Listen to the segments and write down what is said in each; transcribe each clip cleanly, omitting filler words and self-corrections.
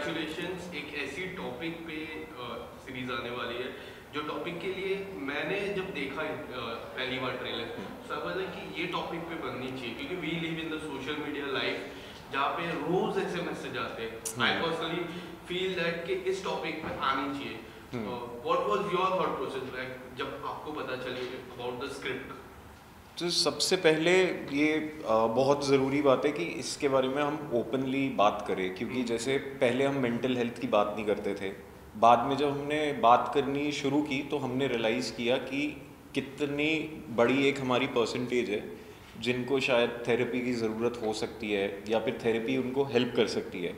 Congratulations. एक ऐसी topic पे सीरीज आने वाली है जो टॉपिक के लिए मैंने जब देखा पहली बार ट्रेलर, सब लगा कि ये टॉपिक पे बननी चाहिए, क्योंकि we live in the social media life जहाँ पे रोज ऐसे मैसेज आते हैं। आई पर्सनली फील दैट कि इस टॉपिक पे आनी चाहिए। What was your thought process जब आपको पता चले अबाउट द स्क्रिप्ट? तो सबसे पहले ये बहुत ज़रूरी बात है कि इसके बारे में हम ओपनली बात करें, क्योंकि जैसे पहले हम मेंटल हेल्थ की बात नहीं करते थे। बाद में जब हमने बात करनी शुरू की तो हमने रियलाइज़ किया कि कितनी बड़ी एक हमारी परसेंटेज है जिनको शायद थेरेपी की ज़रूरत हो सकती है या फिर थेरेपी उनको हेल्प कर सकती है।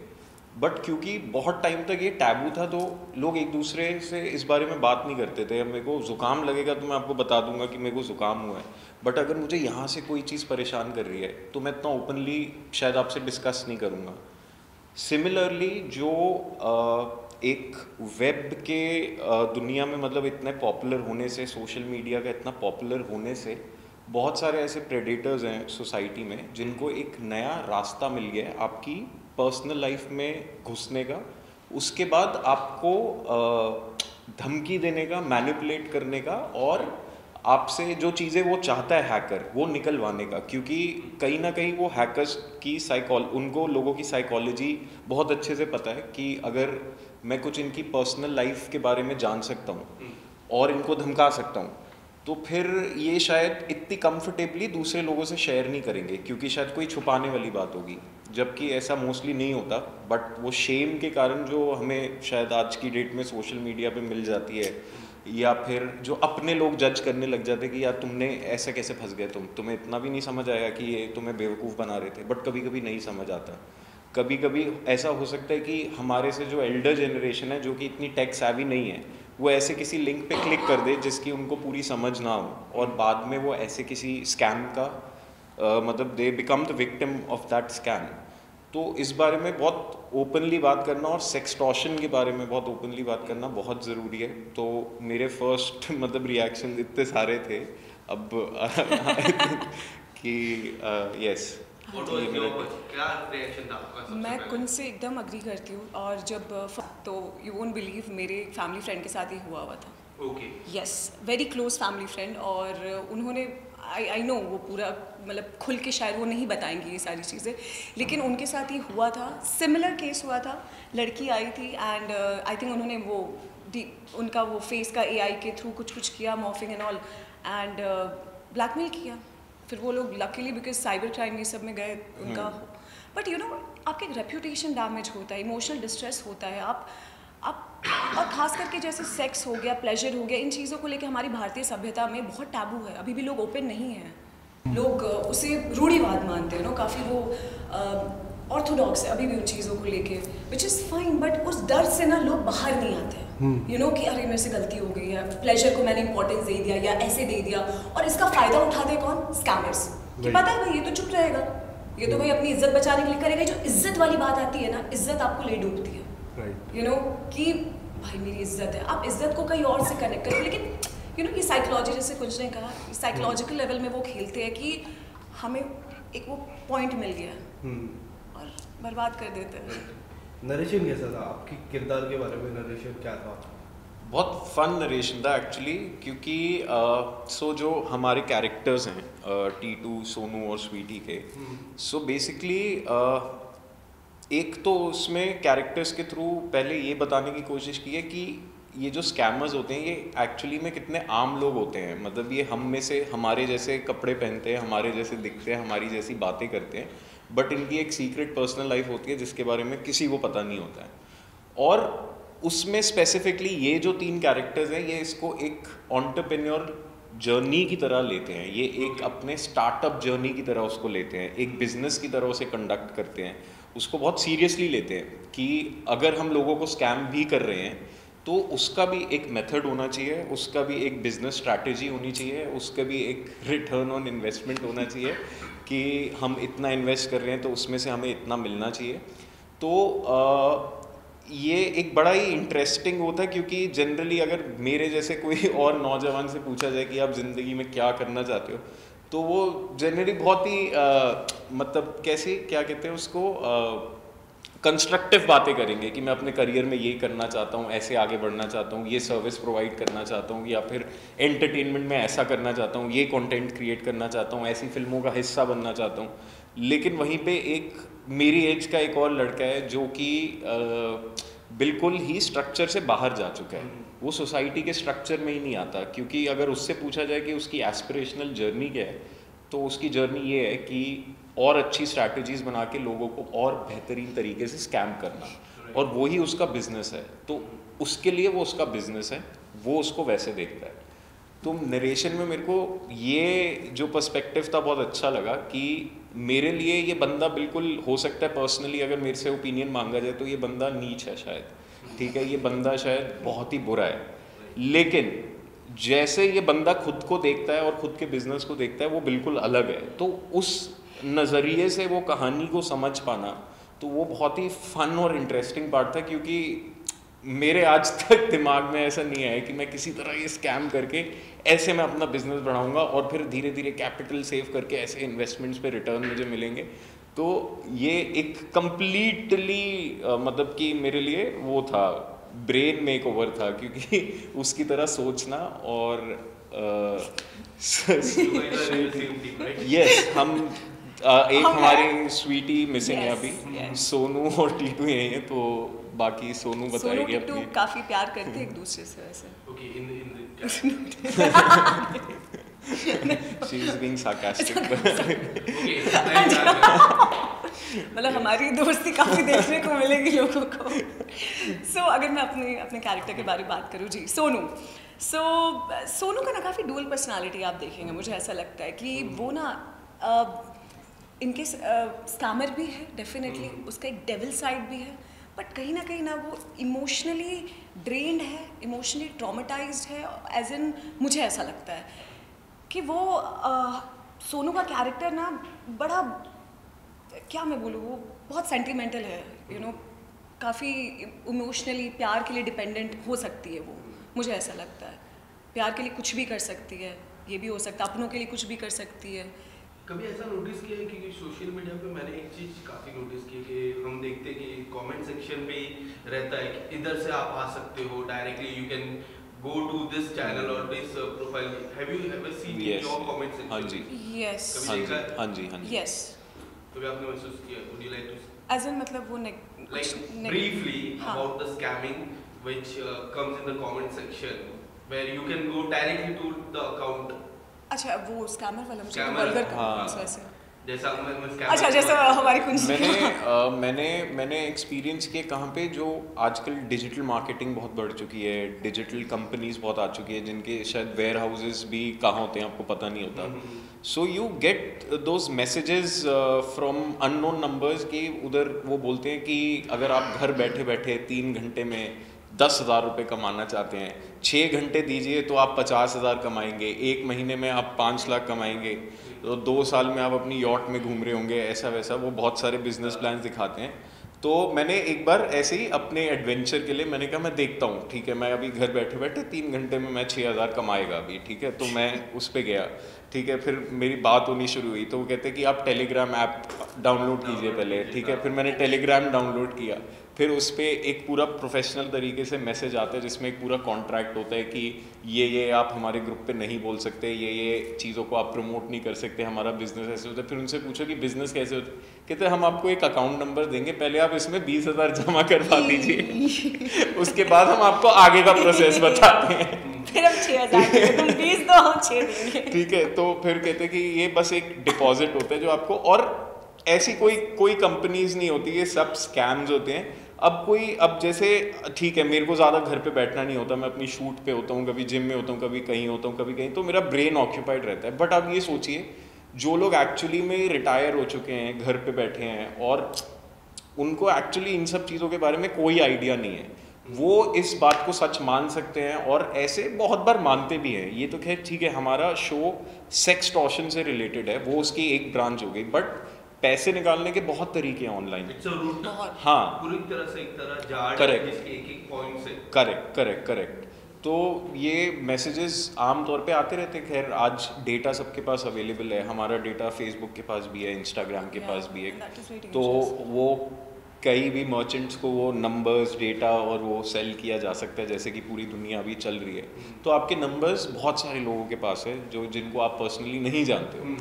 बट क्योंकि बहुत टाइम तक ये टैबू था तो लोग एक दूसरे से इस बारे में बात नहीं करते थे। मेरे को ज़ुकाम लगेगा तो मैं आपको बता दूंगा कि मेरे को ज़ुकाम हुआ है, बट अगर मुझे यहाँ से कोई चीज़ परेशान कर रही है तो मैं इतना ओपनली शायद आपसे डिस्कस नहीं करूँगा। सिमिलरली जो एक वेब के दुनिया में मतलब इतने पॉपुलर होने से, सोशल मीडिया का इतना पॉपुलर होने से बहुत सारे ऐसे प्रेडेटर्स हैं सोसाइटी में जिनको एक नया रास्ता मिल गया है आपकी पर्सनल लाइफ में घुसने का। उसके बाद आपको धमकी देने का, मैनिपुलेट करने का और आपसे जो चीज़ें वो चाहता है हैकर वो निकलवाने का। क्योंकि कहीं ना कहीं वो हैकर्स की उनको लोगों की साइकोलॉजी बहुत अच्छे से पता है कि अगर मैं कुछ इनकी पर्सनल लाइफ के बारे में जान सकता हूँ और इनको धमका सकता हूँ तो फिर ये शायद इतनी कंफर्टेबली दूसरे लोगों से शेयर नहीं करेंगे, क्योंकि शायद कोई छुपाने वाली बात होगी, जबकि ऐसा मोस्टली नहीं होता। बट वो शेम के कारण जो हमें शायद आज की डेट में सोशल मीडिया पे मिल जाती है, या फिर जो अपने लोग जज करने लग जाते हैं कि यार तुमने ऐसे कैसे फंस गए, तुम्हें इतना भी नहीं समझ आया कि ये तुम्हें बेवकूफ़ बना रहे थे। बट कभी कभी नहीं समझ आता। कभी कभी ऐसा हो सकता है कि हमारे से जो एल्डर जनरेशन है जो कि इतनी टेक savvy नहीं है, वो ऐसे किसी लिंक पे क्लिक कर दे जिसकी उनको पूरी समझ ना हो और बाद में वो ऐसे किसी स्कैम का मतलब they become the victim of that scam. तो इस बारे में बहुत ओपनली बात करना और सेक्सटॉर्शन के बारे में बहुत ओपनली बात करना बहुत ज़रूरी है। तो मेरे फर्स्ट मतलब रिएक्शन इतने सारे थे अब कि यस। क्या रिएक्शन था आपका? मैं कुन से एकदम अग्री करती हूँ। और जब तो यू वोंट बिलीव मेरे फैमिली फ्रेंड के साथ ही हुआ था। Okay. Yes, very close family friend. और उन्होंने आई नो वो पूरा मतलब खुल के शायद वो नहीं बताएंगे ये सारी चीज़ें, लेकिन उनके साथ ही हुआ था। सिमिलर केस हुआ था। लड़की आई थी एंड आई थिंक उन्होंने वो उनका वो फेस का AI के थ्रू कुछ किया, morphing and all, and blackmail किया। फिर वो लोग लकीली बिकॉज साइबर क्राइम ये सब में गए उनका। बट यू नो आपके रेप्यूटेशन डैमेज होता है, इमोशनल डिस्ट्रेस होता है। आप और ख़ास करके जैसे सेक्स हो गया, प्लेजर हो गया, इन चीज़ों को लेकर हमारी भारतीय सभ्यता में बहुत टैबू है। अभी भी लोग ओपन नहीं हैं। लोग उसे रूढ़िवाद मानते हैं, नो काफ़ी वो ऑर्थोडॉक्स है अभी भी उन चीज़ों को लेके, विच इज़ फाइन। बट उस दर्द से ना लोग बाहर नहीं आते हैं। यू नो कि अरे मेरे से गलती हो गई है, प्लेजर को मैंने इंपॉर्टेंस दे दिया या ऐसे दे दिया, और इसका फ़ायदा उठाते कौन? स्कैमर्स। कि पता है भाई ये तो चुप रहेगा, ये तो भाई अपनी इज्जत बचाने के लिए करेगा। जो इज्जत वाली बात आती है ना, इज्जत आपको ले डूबती है। यू नो कि भाई मेरी इज्जत है, आप इज्जत को कहीं और से कनेक्ट करो। लेकिन यू नो ये साइकोलॉजी, जैसे कुछ ने कहा, साइकोलॉजिकल लेवल में वो खेलते हैं कि हमें एक वो पॉइंट मिल गया और बर्बाद कर देते हैं। नरेशन कैसा था आपकी किरदार के बारे में? नरेशन क्या था? बहुत फन नरेशन था एक्चुअली, क्योंकि सो जो हमारे कैरेक्टर्स हैं टीटू, सोनू और स्वीटी के, सो बेसिकली एक तो उसमें कैरेक्टर्स के थ्रू पहले ये बताने की कोशिश की है कि ये जो स्कैमर्स होते हैं ये एक्चुअली में कितने आम लोग होते हैं। मतलब ये हम में से, हमारे जैसे कपड़े पहनते हैं, हमारे जैसे दिखते हैं, हमारी जैसी बातें करते हैं, बट इनकी एक सीक्रेट पर्सनल लाइफ होती है जिसके बारे में किसी को पता नहीं होता है। और उसमें स्पेसिफिकली ये जो 3 कैरेक्टर्स हैं ये इसको एक एंटरप्रेन्योर जर्नी की तरह लेते हैं, ये एक अपने स्टार्टअप जर्नी की तरह उसको लेते हैं, एक बिजनेस की तरह उसे कंडक्ट करते हैं, उसको बहुत सीरियसली लेते हैं कि अगर हम लोगों को स्कैम भी कर रहे हैं तो उसका भी एक मेथड होना चाहिए, उसका भी एक बिजनेस स्ट्रैटेजी होनी चाहिए, उसका भी एक रिटर्न ऑन इन्वेस्टमेंट होना चाहिए कि हम इतना इन्वेस्ट कर रहे हैं तो उसमें से हमें इतना मिलना चाहिए। तो ये एक बड़ा ही इंटरेस्टिंग होता है, क्योंकि जनरली अगर मेरे जैसे कोई और नौजवान से पूछा जाए कि आप ज़िंदगी में क्या करना चाहते हो, तो वो जनरली बहुत ही मतलब कैसे क्या कहते हैं उसको कंस्ट्रक्टिव बातें करेंगे कि मैं अपने करियर में ये करना चाहता हूँ, ऐसे आगे बढ़ना चाहता हूँ, ये सर्विस प्रोवाइड करना चाहता हूँ, या फिर एंटरटेनमेंट में ऐसा करना चाहता हूँ, ये कंटेंट क्रिएट करना चाहता हूँ, ऐसी फिल्मों का हिस्सा बनना चाहता हूँ। लेकिन वहीं पे एक मेरी एज का एक और लड़का है जो कि बिल्कुल ही स्ट्रक्चर से बाहर जा चुका है, वो सोसाइटी के स्ट्रक्चर में ही नहीं आता। क्योंकि अगर उससे पूछा जाए कि उसकी एस्पिरेशनल जर्नी क्या है, तो उसकी जर्नी ये है कि और अच्छी स्ट्रैटेजीज बना के लोगों को और बेहतरीन तरीके से स्कैम करना, और वही उसका बिजनेस है। तो उसके लिए वो उसका बिजनेस है, वो उसको वैसे देखता है। तो नरेशन में मेरे को ये जो पर्सपेक्टिव था बहुत अच्छा लगा कि मेरे लिए ये बंदा बिल्कुल हो सकता है, पर्सनली अगर मेरे से ओपिनियन मांगा जाए तो ये बंदा नीच है शायद, ठीक है, ये बंदा शायद बहुत ही बुरा है, लेकिन जैसे ये बंदा खुद को देखता है और खुद के बिजनेस को देखता है वो बिल्कुल अलग है। तो उस नज़रिए से वो कहानी को समझ पाना, तो वो बहुत ही फन और इंटरेस्टिंग पार्ट था। क्योंकि मेरे आज तक दिमाग में ऐसा नहीं आया कि मैं किसी तरह ये स्कैम करके ऐसे मैं अपना बिजनेस बढ़ाऊंगा और फिर धीरे धीरे कैपिटल सेव करके ऐसे इन्वेस्टमेंट्स पे रिटर्न मुझे मिलेंगे। तो ये एक कंप्लीटली मतलब कि मेरे लिए वो था, ब्रेन मेकओवर था, क्योंकि उसकी तरह सोचना और यस हम एक हमारी स्वीटी मिसिंग है अभी, सोनू और टीटू यही है, तो बाकी सोनू बताएगी अपनी। काफी प्यार करते हैं एक दूसरे से वैसे। Okay, She is being sarcastic. मतलब हमारी दोस्ती काफी देखने को मिलेगी लोगों को। अगर मैं अपने कैरेक्टर के बारे में बात करूँ जी, सोनू का ना काफ़ी डुअल पर्सनालिटी आप देखेंगे। मुझे ऐसा लगता है कि वो ना इनके स्कैमर भी है डेफिनेटली, उसका एक डेविल साइड भी है, बट कहीं ना वो इमोशनली ड्रेन्ड है, इमोशनली ट्रॉमेटाइज्ड है। एज इन मुझे ऐसा लगता है कि वो सोनू का कैरेक्टर ना बड़ा, क्या मैं बोलूँ, वो बहुत सेंटिमेंटल है, यू नो, काफ़ी इमोशनली प्यार के लिए डिपेंडेंट हो सकती है वो। मुझे ऐसा लगता है प्यार के लिए कुछ भी कर सकती है, ये भी हो सकता है अपनों के लिए कुछ भी कर सकती है। कभी ऐसा नोटिस किया है कि सोशल मीडिया पे मैंने एक चीज़ काफ़ी नोटिस की कि हम देखते हैं कि कमेंट सेक्शन पे ही रहता है कि इधर से आप आ सकते हो directly, you can go to this channel और this profile. Have you ever seen your comment section? हाँ जी, यस, हाँ जी, यस। कभी आपने महसूस किया? Would you like to age in मतलब वो briefly about the scamming which comes in the comment section where you can go directly to the account? अच्छा, वो स्कैमर वाला मुझे Scammer, वल्गर हाँ। वैसे। जैसा मैं scammer अच्छा, जैसे हमारी कुंजी। मैंने एक्सपीरियंस किया कहाँ पे, जो आजकल डिजिटल मार्केटिंग बहुत बढ़ चुकी है, डिजिटल कंपनीज बहुत आ चुकी है जिनके शायद वेयर हाउसेज भी कहाँ होते हैं आपको पता नहीं होता। So you get those messages from unknown numbers कि उधर वो बोलते हैं कि अगर आप घर बैठे बैठे 3 घंटे में 10,000 रुपये कमाना चाहते हैं, 6 घंटे दीजिए तो आप 50,000 कमाएंगे, 1 महीने में आप 5 लाख कमाएंगे, तो 2 साल में आप अपनी यॉट में घूम रहे होंगे, ऐसा वैसा वो बहुत सारे बिजनेस प्लान दिखाते हैं। तो मैंने एक बार ऐसे ही अपने एडवेंचर के लिए मैंने कहा मैं देखता हूँ, ठीक है, मैं अभी घर बैठे बैठे 3 घंटे में मैं 6,000 कमाएगा अभी, ठीक है। तो मैं उस पर गया, ठीक है, फिर मेरी बात होनी शुरू हुई, तो वो कहते हैं कि आप टेलीग्राम ऐप डाउनलोड कीजिए पहले, ठीक है। फिर मैंने टेलीग्राम डाउनलोड किया, फिर उस पर एक पूरा प्रोफेशनल तरीके से मैसेज आता है जिसमें एक पूरा कॉन्ट्रैक्ट होता है कि ये आप हमारे ग्रुप पे नहीं बोल सकते, ये चीज़ों को आप प्रमोट नहीं कर सकते, हमारा बिजनेस ऐसे होता है। फिर उनसे पूछो कि बिजनेस कैसे होता है, कहते हैं हम आपको एक अकाउंट नंबर देंगे, पहले आप इसमें 20,000 जमा करवा दीजिए, उसके बाद हम आपको आगे का प्रोसेस बताते हैं। फिर हम 6,000 तुम 20 दो, हम 6 देंगे, ठीक है। तो फिर कहते हैं कि ये बस एक डिपॉजिट होता है जो आपको, और ऐसी कोई कंपनीज नहीं होती, ये सब स्कैम्स होते हैं। अब जैसे ठीक है, मेरे को ज़्यादा घर पे बैठना नहीं होता, मैं अपनी शूट पे होता हूँ, कभी जिम में होता हूँ, कभी कहीं होता हूँ, कभी कहीं, तो मेरा ब्रेन ऑक्यूपाइड रहता है। बट अब ये सोचिए, जो लोग एक्चुअली में रिटायर हो चुके हैं, घर पे बैठे हैं और उनको एक्चुअली इन सब चीज़ों के बारे में कोई आइडिया नहीं है, वो इस बात को सच मान सकते हैं और ऐसे बहुत बार मानते भी हैं। ये तो खैर ठीक है, हमारा शो सेक्सटॉर्शन से रिलेटेड है, वो उसकी एक ब्रांच हो गई, बट पैसे निकालने के बहुत तरीके हैं ऑनलाइन। हाँ, पूरी तरह से एक तरह जाड़ करेक्ट, जिसके एक पॉइंट से करेक्ट। तो ये मैसेजेस आम तौर पे आते रहते हैं। खैर आज डेटा सबके पास अवेलेबल है, हमारा डेटा फेसबुक के पास भी है, इंस्टाग्राम के पास भी है, तो वो कई भी मर्चेंट्स को वो नंबर्स डेटा और वो सेल किया जा सकता है, जैसे कि पूरी दुनिया अभी चल रही है। तो आपके नंबर्स बहुत सारे लोगों के पास है जो जिनको आप पर्सनली नहीं जानते हो,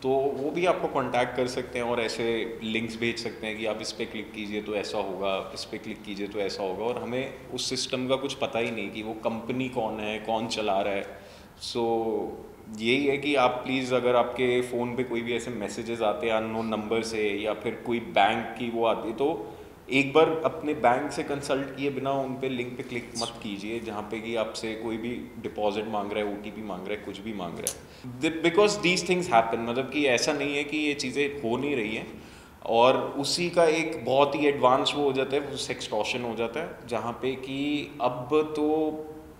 तो वो भी आपको कांटेक्ट कर सकते हैं और ऐसे लिंक्स भेज सकते हैं कि आप इस पर क्लिक कीजिए तो ऐसा होगा, इस पर क्लिक कीजिए तो ऐसा होगा, और हमें उस सिस्टम का कुछ पता ही नहीं कि वो कंपनी कौन है, कौन चला रहा है। सो यही है कि आप प्लीज़, अगर आपके फ़ोन पे कोई भी ऐसे मैसेजेस आते हैं अननोन नंबर से या फिर कोई बैंक की वो आती है, तो एक बार अपने बैंक से कंसल्ट किए बिना उन पे लिंक पे क्लिक मत कीजिए जहाँ पे कि आपसे कोई भी डिपॉजिट मांग रहा है, OTP मांग रहा है, कुछ भी मांग रहा है, बिकॉज दीज थिंग्स हैपन। मतलब कि ऐसा नहीं है कि ये चीज़ें हो नहीं रही हैं, और उसी का एक बहुत ही एडवांस वो हो जाता है, वो सेक्सटॉर्शन हो जाता है, जहाँ पे कि अब तो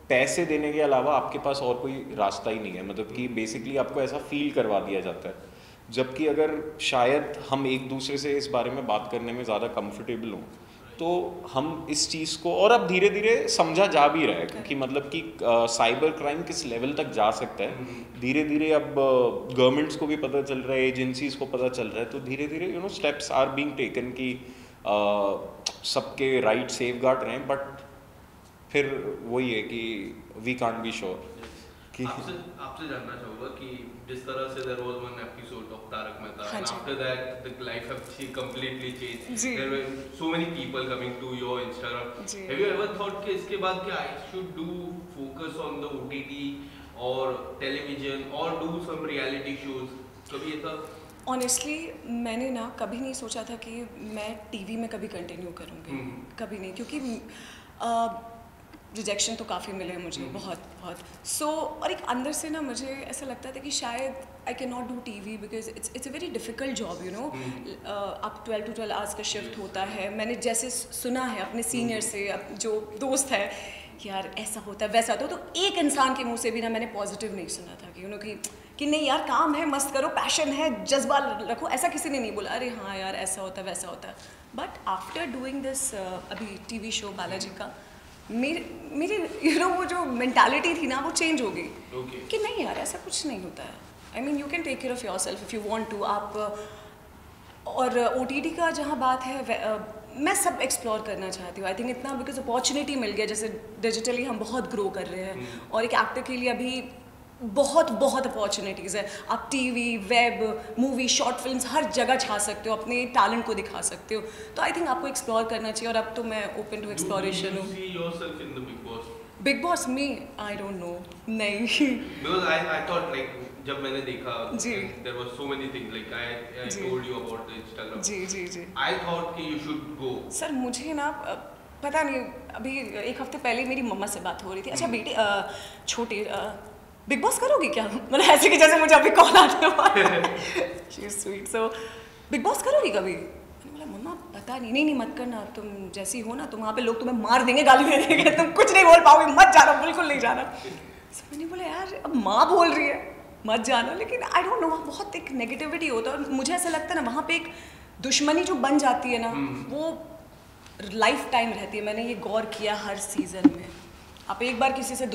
पैसे देने के अलावा आपके पास और कोई रास्ता ही नहीं है। मतलब कि बेसिकली आपको ऐसा फील करवा दिया जाता है, जबकि अगर शायद हम एक दूसरे से इस बारे में बात करने में ज़्यादा कंफर्टेबल हों, तो हम इस चीज़ को, और अब धीरे धीरे समझा जा भी रहा है, क्योंकि मतलब कि साइबर क्राइम किस लेवल तक जा सकता है, धीरे धीरे अब गवर्नमेंट्स को भी पता चल रहा है, एजेंसीज को पता चल रहा है, तो धीरे धीरे स्टेप्स आर बीइंग टेकन कि सबके राइट सेफगार्ड रहें। बट फिर वही है कि वी कांट बी श्योर। आपसे जानना चाहूँगा कि जिस तरह से there was one episode of Tarak Mehta, हाँ एंड जी। After that the life have completely changed, जी। There were so many people coming to your Instagram. जी। हैव यू एवर थॉट कि इसके बाद क्या I should do focus on the OTT और television और डू सम रियलिटी शोज? कभी ऐसा? ऑनेस्टली मैंने ना कभी नहीं सोचा था कि मैं टीवी में कभी कंटिन्यू करूँगी, कभी नहीं, क्योंकि रिजेक्शन तो काफ़ी मिले हैं मुझे, बहुत बहुत। सो और एक अंदर से ना मुझे ऐसा लगता था कि शायद I can not do TV because it's a very difficult job, you know. आप 12 to 12 आवर्स का शिफ्ट होता है। मैंने जैसे सुना है अपने सीनियर से, जो दोस्त है, यार ऐसा होता है वैसा होता है, तो एक इंसान के मुंह से भी ना मैंने पॉजिटिव नहीं सुना था कि कि नहीं यार काम है, मस्त करो, पैशन है, जज्बा रखो, ऐसा किसी ने नहीं बोला। अरे हाँ यार ऐसा होता है वैसा होता है। बट आफ्टर डूइंग दिस अभी TV शो बालाजी का, मेरी वो जो मेंटालिटी थी ना वो चेंज हो गई कि नहीं यार ऐसा कुछ नहीं होता है। I mean you can take care of your self if you want to. आप और OTT का जहाँ बात है, मैं सब एक्सप्लोर करना चाहती हूँ। आई थिंक इतना बिकॉज अपॉर्चुनिटी मिल गया, जैसे डिजिटली हम बहुत ग्रो कर रहे हैं, और एक एक्टर के लिए अभी बहुत बहुत अपॉर्चुनिटीज़ है। आप TV, web, movie, short films हर जगह छा सकते हो, अपने टैलेंट को दिखा सकते हो। तो आई थिंक आपको एक्सप्लोर करना चाहिए, और अब तो मैं ओपन टू एक्सप्लोरेशन हूँ। बिग बॉस मी आई डोंट नो, नहीं। Because I thought like जब मैंने देखा, जी। there were so many things like I जी। told you about the Instagram. जी जी जी I thought कि you should go. सर मुझे ना पता नहीं, अभी एक हफ्ते पहले मेरी मम्मा से बात हो रही थी। अच्छा बेटी, छोटे बिग बॉस करोगी क्या? मतलब ऐसे कि जैसे मुझे अभी कॉल आता है। She is sweet. So big boss करोगी कभी? मैंने बोला मम्मा पता नहीं। नहीं मत करना, तुम जैसी हो ना, तुम वहाँ पे लोग तुम्हें मार देंगे, गाली दे देंगे, तुम कुछ नहीं बोल पाओगे, मत जाना, बिल्कुल नहीं जाना। so, मैंने बोला यार अब माँ बोल रही है मत जाना, लेकिन आई डोंट नो, वहाँ बहुत एक नेगेटिविटी होता है, और मुझे ऐसा लगता है ना वहाँ पे एक दुश्मनी जो बन जाती है ना, वो लाइफ टाइम रहती है। मैंने ये गौर किया हर सीजन में। आप एक बार किसी से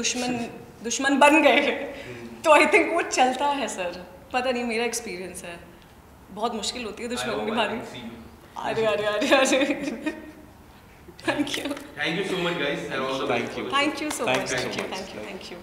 दुश्मन बन गए तो आई थिंक वो चलता है सर। पता नहीं, मेरा एक्सपीरियंस है, बहुत मुश्किल होती है दुश्मन निभानी। अरे अरे अरे अरे thank you so much guys, and all the best. Thank you. Thank you so much. Thank you so thank you much. Thank you thank you.